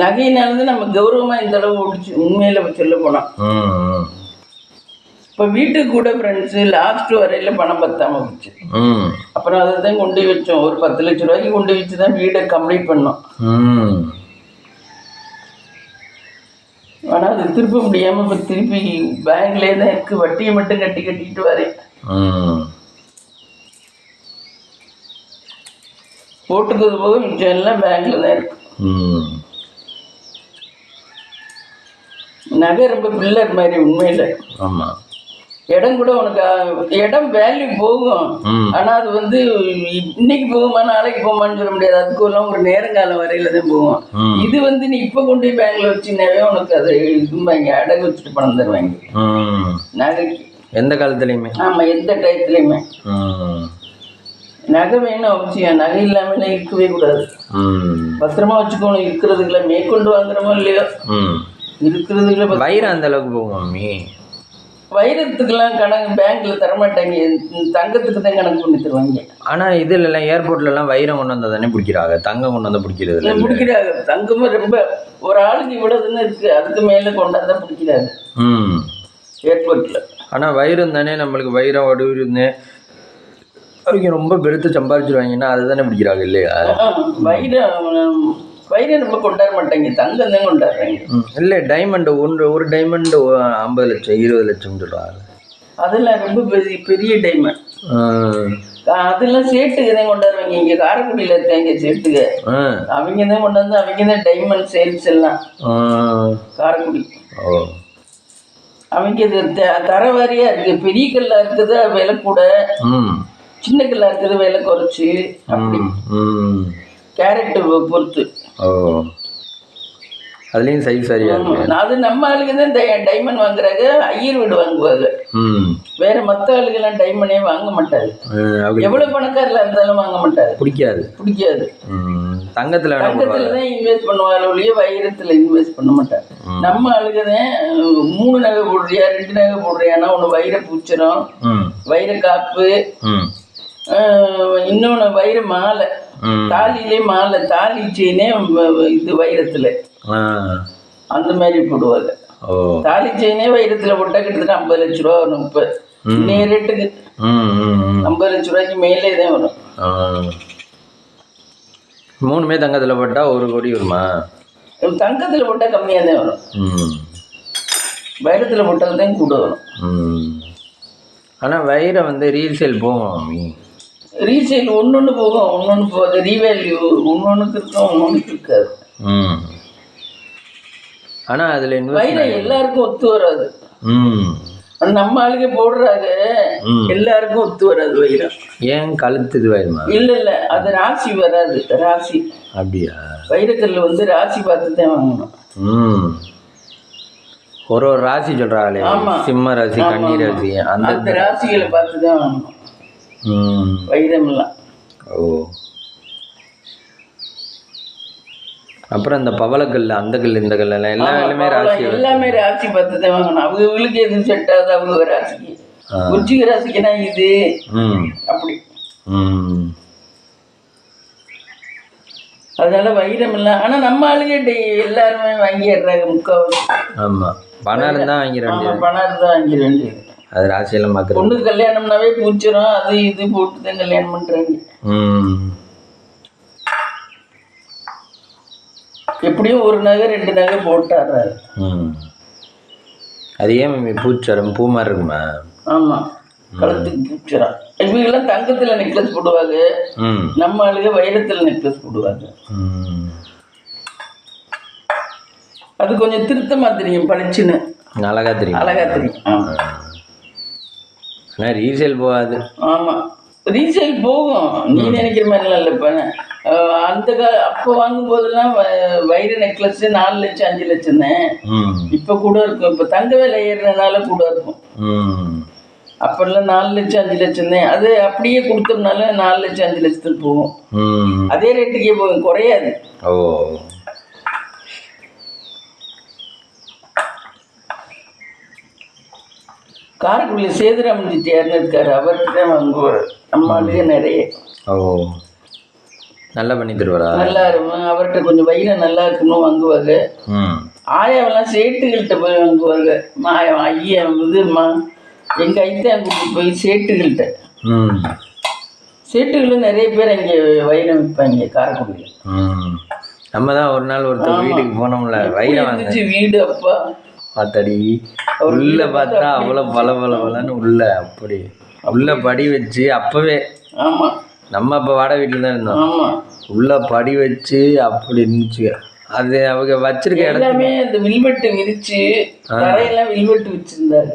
S2: நகையினால தான் நம்ம கௌரவமாக இந்த அளவு ஓடிச்சு உண்மையில் சொல்ல போனால். இப்போ வீட்டுக்கு கூட ஃப்ரெண்ட்ஸு லாஸ்ட் வரையில் பணம் பத்தாமல் போச்சு. அப்புறம் அதை தான் கொண்டு வச்சோம். ஒரு 10 லட்ச ரூபாய்க்கு கொண்டு வச்சு தான் வீடை கம்ப்ளீட் பண்ணோம். ஆனால் அது திருப்ப முடியாமல் இப்போ திருப்பி பேங்க்லேயே தான் இருக்குது. வட்டியை மட்டும் கட்டிட்டு வரேன். போட்டுக்கிறது போக மிச்சம் எல்லாம் பேங்க்ல தான் இருக்கு. நகை ரொம்ப பில்லர் மாதிரி உண்மையில.
S1: ஆமாம்.
S2: இடம் கூட உனக்கு இடம் வேல்யூ போகும். ஆனால் அது வந்து இன்னைக்கு போகுமா நாளைக்கு போகுமான்னு சொல்ல முடியாது. அதுக்குள்ள ஒரு நேரங்காலம் வரையில தான் போகும். இது வந்து நீ இப்போ கொண்டு போய் பேங்க்ல வச்சுனாவே உனக்கு அதை இதுமாங்க அடகு வச்சுட்டு பணம் தருவாங்க நகைக்கு.
S1: எந்த காலத்துலையுமே.
S2: ஆமாம், எந்த டயத்துலையுமே நகை வேணும் அவசியம். நகை இல்லாமல் இருக்கவே கூடாது. பத்திரமா வச்சுக்கணும். இருக்கிறதுக்குள்ள மேற்கொண்டு வாங்குறோமோ இல்லையோ இருக்கிறதுக்குள்ள.
S1: வைரம் அந்த அளவுக்கு போகும் மம்மி.
S2: வைரத்துக்கெல்லாம் கணக்கு பேங்க்ல தரமாட்டாங்க. தங்கத்துக்கு தான் கணக்கு பண்ணி தருவாங்க.
S1: ஆனால் இதுலலாம் ஏர்போர்ட்லலாம் வைரம் கொண்டு வந்தால் தானே பிடிக்கிறாங்க. தங்கம் கொண்டு வந்து பிடிக்கிறது இல்லை.
S2: பிடிக்கிறாங்க. தங்கமும் ரொம்ப ஒரு ஆளுக்கு இவ்வளவுன்னு இருக்கு. அதுக்கு மேலே கொண்டாந்து தான் பிடிக்கிறாங்க ஏர்போர்ட்ல. ஆனால் வைரம் தானே நம்மளுக்கு வைரம் வடுவிருந்து அவங்க ரொம்ப பெருத்து சம்பாதிச்சிருவாங்கன்னா அதை தானே பிடிக்கிறாங்க இல்லையா? வைரம் ரொம்ப கொண்டாட மாட்டாங்க. தங்கம் தான் கொண்டாடுறாங்க.
S1: இல்லை டைமண்டு ஒரு டைமண்டு 50 லட்சம் 20 லட்சம் சொல்கிறாங்க.
S2: அதெல்லாம் ரொம்ப பெரிய டைமண்ட். அதெல்லாம் சேட்டுக்கு தான் கொண்டாடுவாங்க. இங்கே காரைக்குடியில் இருக்காங்க சேட்டுக்கு. அவங்க தான் கொண்டாந்து அவங்க தான் டைமண்ட் சேல்ஸ் எல்லாம் காரைக்குடி. அவங்க இது தர வாரியா இருக்கு. பெரிய கல்லா இருக்குது விலை கூட, சின்ன கல்லா இருக்குது விலை குறைச்சி. அப்படி கேரக்டர் பொறுத்து.
S1: அதுலேயும் சைஸ் சரியா இருக்கு.
S2: அது நம்ம ஆளுங்க தான் டைமண்ட் வாங்குறாங்க. ஐயர் வீடு வாங்குவாங்க. வேற மற்ற ஆளுகெல்லாம் டைமண்டே வாங்க மாட்டாரு. எவ்வளவு பணக்காரில் இருந்தாலும் வாங்க மாட்டாரு.
S1: பிடிக்காது. தங்கத்துல
S2: தான் இன்வெஸ்ட் பண்ணுவாங்க ஒழிய வைரத்துல இன்வெஸ்ட் பண்ண மாட்டாரு. நம்ம ஆளுங்க தான் 3 நகை போடுறியா 2 நகை போடுறியானா ஒன்று வைர பூச்சரம், வைர காப்பு, இன்னொன்று வைர மாலை, தாலிலே மாலை, தாலி செயினே இது வைரத்துல அந்த மாதிரி போடுவாங்க. தாலி செயினே வைரத்துல போட்டா கிட்டத்தட்ட 50 லட்ச ரூபா வரும். இப்போ இன்னைய ரேட்டுக்கு 50 லட்ச ரூபாய்க்கு மேலே தான் வரும்.
S1: 3மே தங்கத்துல போட்டா 1 கோடி வருமா?
S2: தங்கத்துல போட்டா கம்மியாக தான் வரும். வைரத்துல போட்டால் தான் கூட வரும்.
S1: ஆனால் வைரம் வந்து ரீசேல் போகும்.
S2: ரீசேல் ஒன்று போகும், ஒன்று போகாது. ரீவேல்யூ ஒன்றுக்கு இருக்கும், ஒன்றுக்கு இருக்காது.
S1: ஆனால் அதில்
S2: வைரம் எல்லாருக்கும் ஒத்து வராது. நம்ம ஆளுங்க போடுறாங்க, எல்லாருக்கும் ஒத்து வராது வைரம்.
S1: ஏன் கழுத்து இது வைரமா?
S2: இல்லை அது ராசி வராது. ராசி
S1: அப்படியா?
S2: வைரக்கல்ல வந்து ராசி பார்த்து தான் வாங்கணும்.
S1: ஒரு ராசி சொல்றாங்களே, சிம்ம ராசி, கன்னி ராசி, அந்த
S2: ராசிகளை பார்த்து தான் வாங்கணும் வைரம் எல்லாம்.
S1: அப்புறம் இந்த பவளக்கல், அந்த கல், இந்த கல் எல்லாம் எல்லாமே ராசி
S2: பார்த்து தான் வாங்கணும். அவங்களுக்கு எது செட் ஆகுது அவங்க ராசிக்கு. விருச்சிக ராசிக்குனா இது அப்படி. அதனால வைரம் இல்லை. ஆனா நம்ம ஆளுங்க எல்லாருமே வாங்கிடுறாங்க முக்கால்வாசி.
S1: ஆமா, பணம் இருந்தா வாங்கிடுறாங்க.
S2: பணம் இருந்தா வாங்கிடுறாங்க.
S1: அது ராசியெல்லாம் பார்க்குறது.
S2: பொண்ணு கல்யாணம்னாவே பூச்சிரும், அது இது போட்டு தான் கல்யாணம் பண்றாங்க. எப்படியும் 1 நகை 2 நகை போட்டாடுறாரு.
S1: அது ஏன் பூச்சரம் பூ மாதிரி இருக்குமா?
S2: ஆமா, கழுத்துக்கு பூச்சரம். இவங்கெல்லாம் தங்கத்துல நெக்லஸ் போடுவாங்க. நம்ம ஆளுங்க வைரத்துல நெக்லஸ் போடுவாங்க. அது கொஞ்சம் திருத்தமா தெரியும், பளிச்சுன்னு
S1: அழகா தெரியும். ஆனால் ரீசேல் போகாது.
S2: ஆமா, ரீசேல் போகும். நீ நினைக்கிற மாதிரிலாம் இல்லை. இப்போ அந்த அப்போ வாங்கும்போதெல்லாம் வைர நெக்லஸ் 4 லட்சம் 5 லட்சம் தான். இப்போ கூட இருக்கும். இப்போ தங்க விலை ஏறினால கூட இருக்கும். அப்பெல்லாம் 4 லட்சம் 5 லட்சம் தான். அது அப்படியே கொடுத்தோம்னால 4 லட்சம் 5 லட்சத்துக்கு போகும். அதே ரேட்டுக்கே போகும், குறையாது. காரைக்குடியில் சேதுராமன் செட்டியார்னு இருக்காரு. அவர்கிட்ட தான் வாங்குவார். நம்ம ஆளுங்க நிறைய.
S1: நல்லா பண்ணி தருவாரா?
S2: நல்லா இருக்கும். அவர்கிட்ட கொஞ்சம் வைரம் நல்லா இருக்கணும் வாங்குவாங்க. ஆயாவெல்லாம் சேட்டுகள்கிட்ட போய் வாங்குவாங்க. ஐயா இது எங்கள் ஐத்தான் கூட்டிட்டு போய் சேட்டுகள்கிட்ட.
S1: ம்
S2: சேட்டுகளும் நிறைய பேர் அங்கே வைரம் விற்பாங்க காரைக்குடியில்.
S1: நம்ம தான் ஒரு நாள் ஒருத்தர் வீட்டுக்கு போனோம்ல, வைரம் வாங்கிச்சு
S2: வீடு. அப்பா
S1: பார்த்தடி உள்ள பார்த்தா அவ்வளோ பலன்னு உள்ள அப்படி உள்ள படி வச்சு அப்பவே.
S2: ஆமாம்,
S1: நம்ம அப்போ வாடகை வீட்டில் தான் இருந்தோம்.
S2: ஆமாம்,
S1: உள்ள படி வச்சு அப்படி இருந்துச்சு. அது அவங்க வச்சிருக்க
S2: எல்லாமே அந்த வில்வெட்டு விரிச்சு தரையெல்லாம் வில்வெட்டு வச்சிருந்தாரு.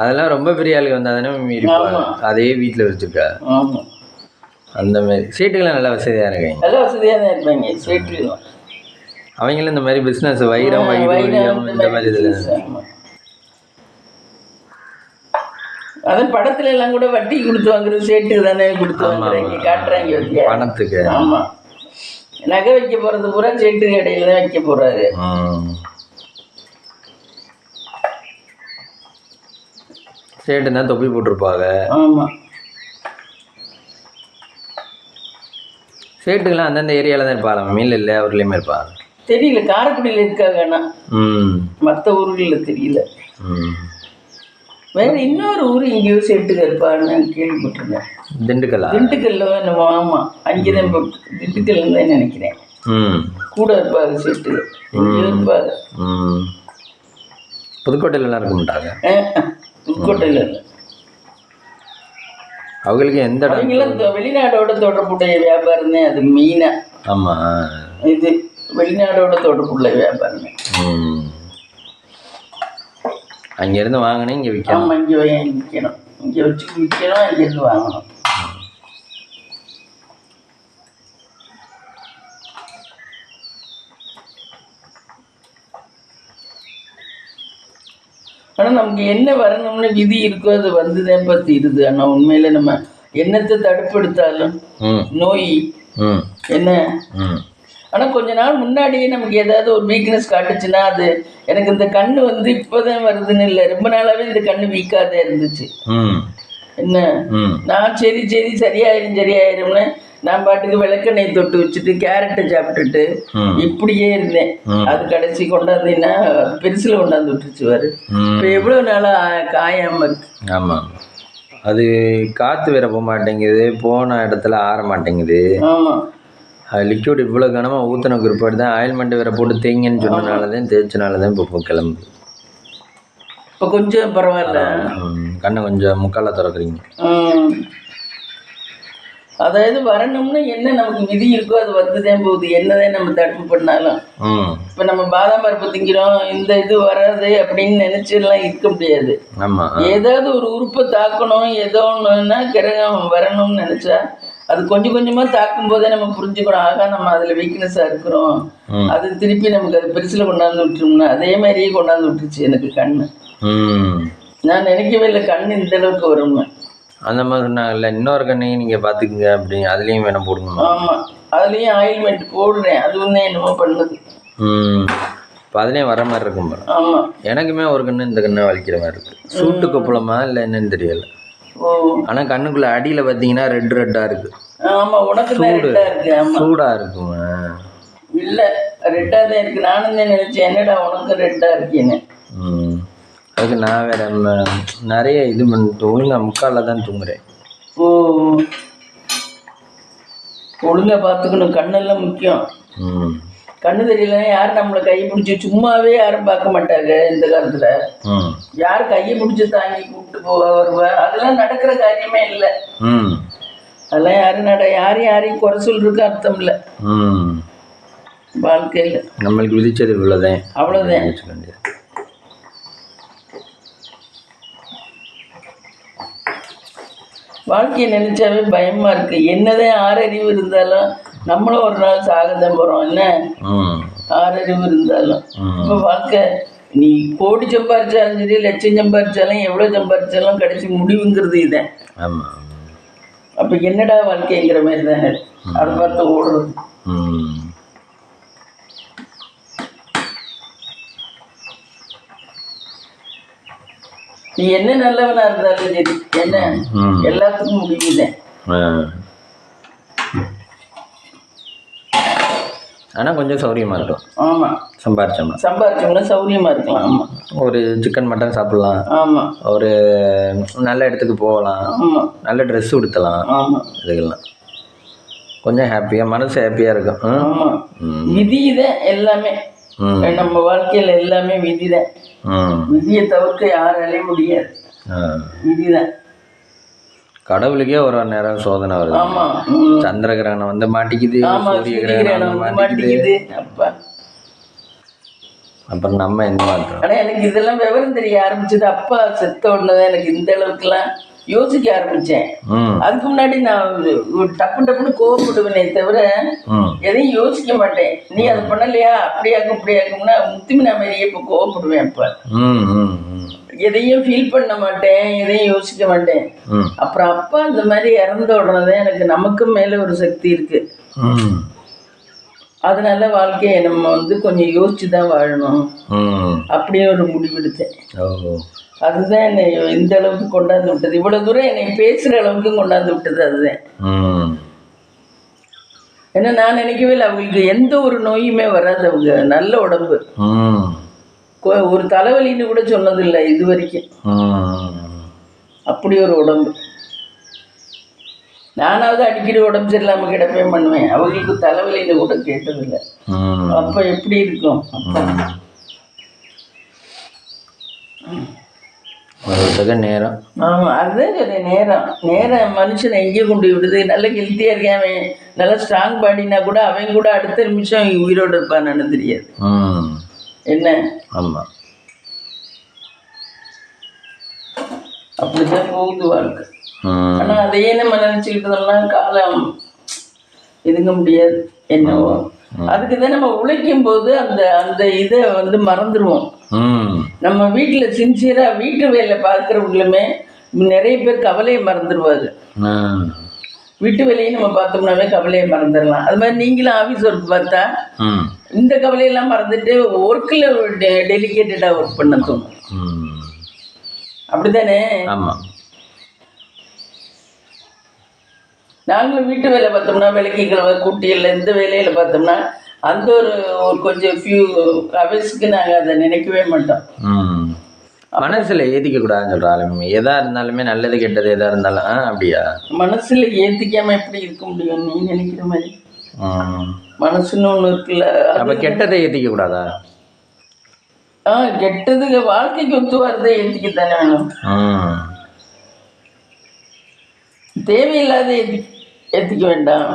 S1: அதெல்லாம் ரொம்ப பெரிய ஆளுக்கு வந்தா தானே இருப்பாங்க. அதே வீட்டில் வச்சிருக்கா.
S2: ஆமாம்,
S1: அந்த மாதிரி சேட்டுகள்லாம் நல்லா வசதியாக இருக்காங்க.
S2: நல்ல வசதியாக தான் இருப்பாங்க சேட்டுலாம்.
S1: அவங்களும் இந்த மாதிரி பிஸ்னஸ் வைரம் இந்த மாதிரி இதில்.
S2: அதான் படத்துல எல்லாம் கூட வட்டி கொடுத்து வாங்குறது சேட்டுக்கு தானே கொடுத்து வாங்குறாங்க, காட்டுறாங்க
S1: பணத்துக்கு.
S2: ஆமாம், நகை வைக்க போறது பூரா சேட்டு கடையில தான் வைக்க போறாரு.
S1: சேட்டு தான் தொப்பி போட்டிருப்பாங்க.
S2: ஆமாம்,
S1: சேட்டுக்கெல்லாம் அந்தந்த ஏரியாவில் தான் இருப்பாங்க, மீன் இல்லை ஊர்லேயுமே இருப்பாங்க.
S2: தெரியல, காரைக்குடியில் இருக்காங்க. ஆனால் மற்ற ஊர்களில் தெரியல. வேற இன்னொரு ஊர் எங்கேயோ சேட்டுக்கு இருப்பான்னு கேள்விப்பட்டிருந்தேன். திண்டுக்கல்ல நம்ம. ஆமாம், அங்கேதான் திண்டுக்கல்னு தான் நினைக்கிறேன். கூட இருப்பாரு சேட்டு, எங்கேயோ இருப்பாரு.
S1: புதுக்கோட்டையிலலாம் இருக்க மாட்டாங்க.
S2: புதுக்கோட்டையில் இல்லை.
S1: அவங்களுக்கு எந்த
S2: வெளிநாடோட தொடர்புடைய வியாபாரம் தான் அது மெயினா.
S1: ஆமா,
S2: இது வெளிநாடோட தொடர்புள்ள வியாபாரம்.
S1: அங்கேருந்து வாங்கினேன் இங்கே விற்கணும்.
S2: ஆமாம், இங்கே விற்கணும், இங்கே வச்சு விற்கணும், அங்கேருந்து வாங்கணும். ஆனால் நமக்கு என்ன வரணும்னு விதி இருக்கோ அது வந்துதான் பற்றி இருது. ஆனால் உண்மையில நம்ம என்னத்தை தடுப்படுத்தாலும் நோய் என்ன. ஆனால் கொஞ்ச நாள் முன்னாடியே நமக்கு ஏதாவது ஒரு வீக்னஸ் காட்டுச்சுன்னா அது எனக்கு இந்த கண்ணு வந்து இப்போதான் வருதுன்னு இல்லை, ரொம்ப நாளாவே இந்த கண்ணு வீக்காக இருந்துச்சு. என்ன நான் சரி சரியாயிரும்னு நான் பாட்டுக்கு விளக்கெண்ணெய் தொட்டு வச்சுட்டு கேரட்டை சாப்பிட்டுட்டு இப்படியே இருந்தேன். அது கடைசி கொண்டாந்தீங்கன்னா பெருசில் கொண்டாந்து விட்டுருச்சுவாரு. இப்போ எவ்வளோ நாளாக காயாமல் இருக்கு.
S1: ஆமாம், அது காற்று வேற போக மாட்டேங்குது, போன இடத்துல ஆற மாட்டேங்குது.
S2: ஆமாம்,
S1: அது லிக்விட் இவ்வளோ கனமாக ஊற்றின குறிப்பாடு தான் ஆயில்மெண்ட் வேற போட்டு தேங்கன்னு சொன்னனாலதான் தேய்ச்சனாலதான் இப்போ கிளம்புது.
S2: இப்போ கொஞ்சம் பரவாயில்ல,
S1: கண்ணை கொஞ்சம் முக்கால திறக்கிறீங்க.
S2: அதாவது வரணும்னு என்ன நமக்கு விதி இருக்கோ அது வந்துதான் போகுது, என்னதான் நம்ம தடுப்பு பண்ணாலும். இப்போ நம்ம பாதாம் பருப்பு திங்கிறோம், இந்த இது வராது அப்படின்னு நினைச்செல்லாம் இருக்க முடியாது. ஏதாவது ஒரு உறுப்பை தாக்கணும், ஏதோ ஒன்றுன்னா கிரகம் வரணும்னு நினைச்சா அது கொஞ்சம் கொஞ்சமா தாக்கும் போதே நம்ம புரிஞ்சுக்கணும், ஆகா நம்ம அதுல வீக்னஸா இருக்கிறோம், அது திருப்பி நமக்கு அது பெருசுல கொண்டாந்து விட்டுரும்னா அதே மாதிரியே கொண்டாந்து விட்டுருச்சு எனக்கு கண்ணு. நான் நினைக்கவே இல்லை கண்ணு இந்த அளவுக்கு வரும்னு.
S1: அந்த மாதிரி சொன்னாங்கல்ல, இன்னொரு கண்ணையும் நீங்கள் பார்த்துக்குங்க அப்படி, அதுலேயும் வேணும் போடுங்க.
S2: ஆமாம், அதுலேயும் ஆயில்மெண்ட் போடுறேன், அது ஒன்றே என்னமோ பண்ணுது.
S1: இப்போ அதுலேயும் வர மாதிரி இருக்கும்.
S2: ஆமாம்,
S1: எனக்குமே ஒரு கண்ணு இந்த கண்ணை வலிக்கிற மாதிரி இருக்குது. சூட்டு கொப்பளமா இல்லை என்னன்னு தெரியல. ஆனால் கண்ணுக்குள்ளே அடியில் பார்த்தீங்கன்னா ரெட்டாக இருக்குது.
S2: ஆமாம், உனக்கு ரெட்டாக இருக்கு.
S1: சூடாக இருக்குங்க.
S2: இல்லை, ரெட்டாக தான் இருக்குது. நானும் தான் நினச்சேன் என்னடா உனக்கு ரெட்டாக இருக்கேன்னு.
S1: அதுக்கு நான் வேற நிறைய இது பண்ணிட்டு ஒழுங்கா முக்காலில் தான் தூங்குறேன்.
S2: ஒழுங்கா பார்த்துக்கணும், கண்ணெல்லாம் முக்கியம். கண்ணு தெரியலன்னா யாரும் நம்மளை கையை பிடிச்சி சும்மாவே யாரும் பார்க்க மாட்டாங்க இந்த காலத்துல. யாரும் கையை பிடிச்சி தாங்கி கூப்பிட்டு போவா வருவா, அதெல்லாம் நடக்கிற காரியமே இல்லை. அதெல்லாம் யாரையும் குறை சொல்றதுக்கு அர்த்தம் இல்லை வாழ்க்கையில்.
S1: நம்மளுக்கு விதிச்சது இவ்வளோதான்,
S2: அவ்வளோதான். வாழ்க்கையை நினைச்சாவே பயமா இருக்கு. என்னதான் ஆறறிவு இருந்தாலும் நம்மளும் ஒரு நாள் சாகதான் போறோம். என்ன ஆறறிவு இருந்தாலும் இப்ப வாழ்க்கை நீ கோடி சம்பாரிச்சாலும் சரி, லட்சம் சம்பாரிச்சாலும், எவ்வளவு சம்பாரிச்சாலும் கடைசி முடிவுங்கிறது இதான். அப்ப என்னடா வாழ்க்கைங்கிற மாதிரி தானே அதை பார்த்து ஓடுறது. நீ என்ன நல்லவனா இருந்தாலும் சரி, என்ன எல்லாத்துக்கும் முடிவுதான்.
S1: ஆனால் கொஞ்சம் சௌரியமாக இருக்கும்.
S2: ஆமாம், சம்பாரிச்சோம்னா சௌரியமாக இருக்கலாம். ஆமாம்,
S1: ஒரு சிக்கன் மட்டன் சாப்பிட்லாம்.
S2: ஆமாம்,
S1: ஒரு நல்ல இடத்துக்கு போகலாம்.
S2: ஆமாம்,
S1: நல்ல ட்ரெஸ் உடுத்தலாம்.
S2: ஆமாம்,
S1: இதுக்கெல்லாம் கொஞ்சம் ஹாப்பியாக, மனசு ஹாப்பியாக இருக்கும்.
S2: ஆமாம். விதி தான் எல்லாமே. நம்ம வாழ்க்கையில் எல்லாமே விதி தான். விதியை தவிர்க்க யாராலையும் முடியாது. விதி தான்.
S1: கடவுளுக்கே ஒரு நேரம் சோதனை வருது.
S2: ஆமா,
S1: சந்திர கிரகணம் வந்து மாட்டிக்குது, சூரிய கிரகணம் மாட்டிக்குது. அப்புறம் நம்ம என்ன மாட்டோம்.
S2: ஆனா எனக்கு இதெல்லாம் விவரம் தெரிய ஆரம்பிச்சது அப்பா செத்த உடனே எனக்கு இந்த அளவுக்குலாம் யோசிக்க ஆரம்பிச்சேன். அதுக்கு முன்னாடி நான் டப்புன்னு கோவப்படுவேனே தவிர எதையும் யோசிக்க மாட்டேன். நீ அதை பண்ணலையா, அப்படியாக்கும் இப்படியாக்கும்னா முத்துமினா மாதிரியே இப்போ கோவப்படுவேன். அப்ப எதையும் ஃபீல் பண்ண மாட்டேன், எதையும் யோசிக்க மாட்டேன். அப்புறம் அப்பா இந்த மாதிரி இறந்த உடனே எனக்கு நமக்கு மேல ஒரு சக்தி இருக்கு. அதனால வாழ்க்கையை நம்ம வந்து கொஞ்சம் யோசிச்சுதான் வாழணும் அப்படின்னு ஒரு முடிவெடுத்தேன். அதுதான் என்னை இந்த அளவுக்கு கொண்டாந்து விட்டது. இவ்வளவு தூரம் என்னை பேசுற அளவுக்கு கொண்டாந்து விட்டது அதுதான். ஏன்னா நான் நினைக்கவே இல்லை அவங்களுக்கு எந்த ஒரு நோயுமே வராது. அவங்க நல்ல உடம்பு, ஒரு தலைவலின்னு கூட சொன்னதில்லை இது வரைக்கும். அப்படி ஒரு உடம்பு. நானாவது அடிக்கடி உடம்பு சரியில்லாம கிடப்பேன் பண்ணுவேன். அவங்களுக்கு தலைவலின்னு கூட கேட்டதில்லை. அப்ப எப்படி இருக்கும்?
S1: நேரம்.
S2: ஆமா, அதுதான் சொல்றேன். நேரம் மனுஷனை எங்கேயும் கொண்டு விடுது. நல்ல ஹெல்த்தியா இருக்கான், நல்ல ஸ்ட்ராங் பாடினா கூட அவன் கூட அடுத்த நிமிஷம் உயிரோடு இருப்பான்னு தெரியாது. என்ன?
S1: ஆமா,
S2: அப்படிதான் போகுது வாழ்க்கை. ஆனா அதையே நம்ம நினைச்சுக்கிட்டதெல்லாம் காலம் இதுங்க முடியாது. என்னவோ அதுக்குதான் நம்ம உழைக்கும் போது அந்த அந்த இதை வந்து மறந்துடுவோம். நம்ம வீட்டுல சின்சியரா வீட்டு வேலை பார்க்கறவங்களுமே நிறைய பேர் கவலையை மறந்துடுவாங்க. வீட்டு வேலையை நம்ம பார்த்தோம்னாவே கவலையை மறந்துடலாம். அது மாதிரி நீங்களும் ஆஃபீஸ் ஒர்க் பார்த்தா இந்த கவலையெல்லாம் மறந்துட்டு ஒர்க்கில் டெலிகேட்டடாக ஒர்க் பண்ண தோணும். அப்படித்தானே? நாங்களும் வீட்டு வேலை பார்த்தோம்னா விளக்கி கிழமை கூட்டியில் இந்த வேலையில் பார்த்தோம்னா அந்த ஒரு கொஞ்சம் ஃபியூ ஹவர்ஸ்க்கு நாங்கள் அதை நினைக்கவே மாட்டோம்.
S1: மனசில் ஏற்றிக்க கூடாதுன்னு சொல்கிறாங்க. எதாக இருந்தாலுமே நல்லது கெட்டது எதாக இருந்தாலும். அப்படியா?
S2: மனசில் ஏற்றிக்காமல் எப்படி இருக்க முடியும் நீ நினைக்கிற மாதிரி? மனசுன்னு ஒன்று இருக்குல்ல.
S1: அப்போ கெட்டதை ஏற்றிக்க கூடாதா?
S2: கெட்டதுக்கு வாழ்க்கைக்கு ஒத்து வரதை ஏற்றிக்கத்தானே வேணும். தேவையில்லாத ஏற்றிக்க வேண்டாம்.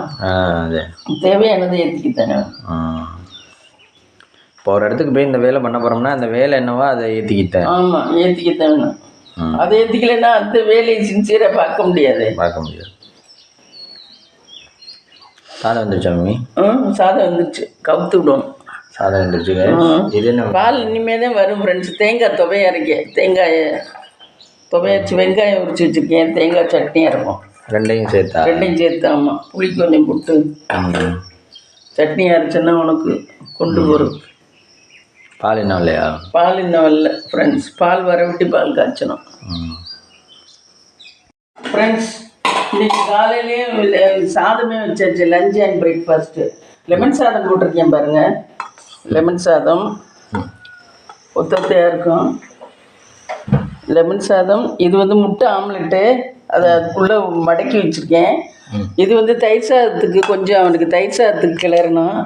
S2: தேவையானதை ஏற்றிக்கத்தானே வேணும்.
S1: இப்போ ஒரு இடத்துக்கு போய் இந்த வேலை பண்ண போகிறோம்னா அந்த வேலை என்னவோ அதை ஏற்றிக்கிட்டேன்.
S2: ஆமாம், ஏற்றிக்கத்தான் வேணும். அதை ஏற்றிக்கலைன்னா அந்த வேலையை சின்சியராக பார்க்க முடியாது.
S1: சாதம் வந்துருச்சா மம்மி?
S2: சாதம் வந்துருச்சு, கவுத்து விடுவோம்.
S1: சாதம் வந்துருச்சு. இது என்ன?
S2: பால் இனிமேல் தான் வரும் ஃப்ரெண்ட்ஸ். தேங்காய் துவையா இருக்கேன். தேங்காயை துவையரிச்சு வெங்காயம் உரிச்சு வச்சுருக்கேன். தேங்காய் சட்னி இருக்கும்.
S1: ரெண்டையும்
S2: சேர்த்து. ஆமாம், புளி கொஞ்சம் போட்டு சட்னி அரைச்சேன்னா உனக்கு கொண்டு வரும்.
S1: பால் இன்னும் இல்லையா?
S2: பால் இன்னும் வரல ஃப்ரெண்ட்ஸ். பால் வர விட்டு பால் காய்ச்சணும் ஃப்ரெண்ட்ஸ். இன்னைக்கு காலையிலேயே சாதமே வச்சாச்சு. Lunch and breakfast. லெமன் சாதம் போட்டிருக்கேன் பாருங்கள். லெமன் சாதம் ஒத்தையாக இருக்கும். லெமன் சாதம். இது வந்து முட்டை ஆம்லெட்டு, அதை அதுக்குள்ளே மடக்கி வச்சுருக்கேன். இது வந்து தயிர் சாதத்துக்கு கொஞ்சம் அவனுக்கு தயிர் சாதத்துக்கு கிளறணும்.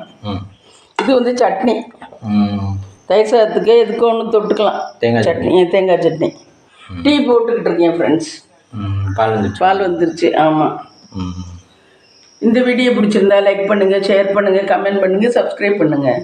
S2: இது வந்து சட்னி. தயிர் சாதத்துக்கு எதுக்கு ஒன்று தொட்டுக்கலாம். சட்னி, தேங்காய் சட்னி. டீ போட்டுக்கிட்டு இருக்கேன் ஃப்ரெண்ட்ஸ். பால் வந்துருச்சு. ஆமாம். இந்த வீடியோ பிடிச்சிருந்தா லைக் பண்ணுங்கள், ஷேர் பண்ணுங்கள், கமெண்ட் பண்ணுங்கள், சப்ஸ்கிரைப் பண்ணுங்கள்.